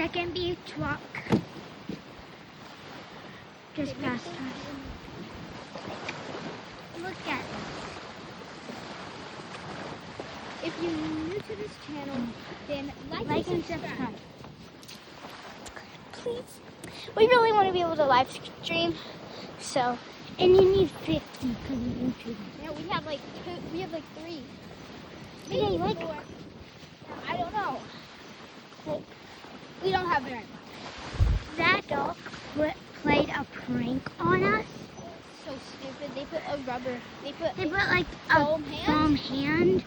second beach walk. Just past us. Look at this. If you're new to this channel, then like and subscribe. Please. We really want to be able to live stream. So, and you need 50 because of YouTube. Yeah, we have like 3. Yeah, Maybe like- 4. I don't know. Like, we don't have very much. That dog played a prank on us. So stupid. They put They put like a foam hand? foam hand.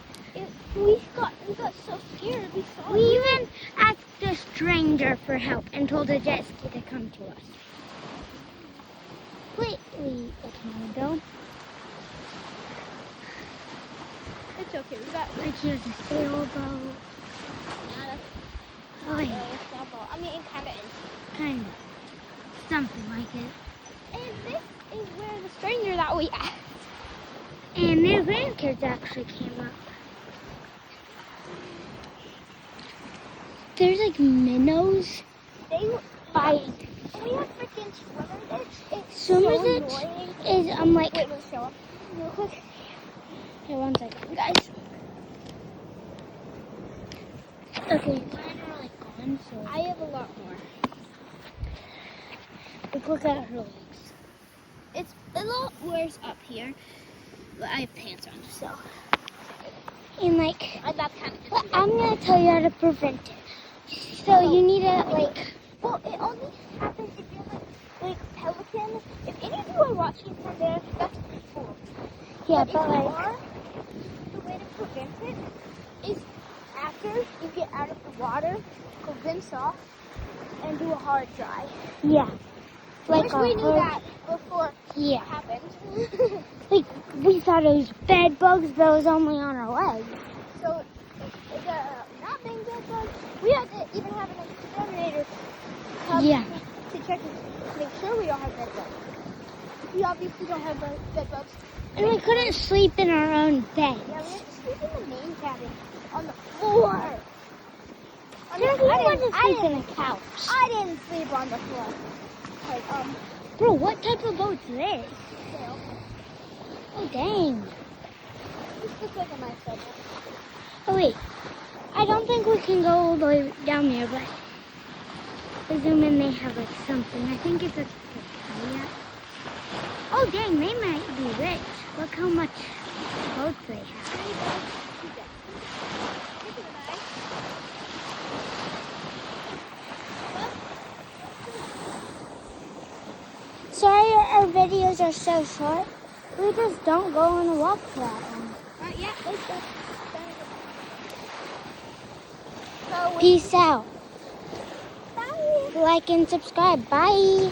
We got so scared. We even asked a stranger for help and told a jet ski to come to us. Wait a tornado. It's okay. We got Like here's a sailboat. Oh yeah, I mean, it kind of is. kind of. Something like it. And this is where the stranger that we asked. And their grandkids actually came up. There's like minnows. They By we have freaking swimmers. It's swimmers so it annoying. is like Wait, let's show them real quick. here 1 second, guys. Okay, mine are like gone, so I have a lot more. like look at her legs. It's a lot worse up here, but I have pants on, so And like that's kind of but I'm gonna tell you how to prevent it. So you need to like Well, it only happens if you're like pelican. If any of you are watching from there, that's cool. yeah, But but if you like are, the way to prevent it is after you get out of the water, go rinse off and do a hard dry. yeah. Like Wish a we knew hard- that before it Yeah. happened. Like we thought it was bed bugs, but it was only on our legs. So, it's not being bed bugs. We had to even have an exterminator come Yeah. to check and make sure we don't have bed bugs. We obviously don't have bed bugs. And we couldn't sleep in our own bed. Yeah, we had to sleep in the main cabin on the floor. I mean, Who wanted to sleep in a couch? I didn't sleep on the floor. Like, Bro, what type of boat's this? sail. Oh dang. This looks like a nice boat. Oh wait, I don't think we can go all the way down there, but I zoom in, they have like something. I think it's a yeah. Oh dang, they might be rich. Look how much boats they have. Sorry our videos are so short. We just don't go on a walk for that long. Yeah, Peace out. Bye. Like and subscribe. Bye.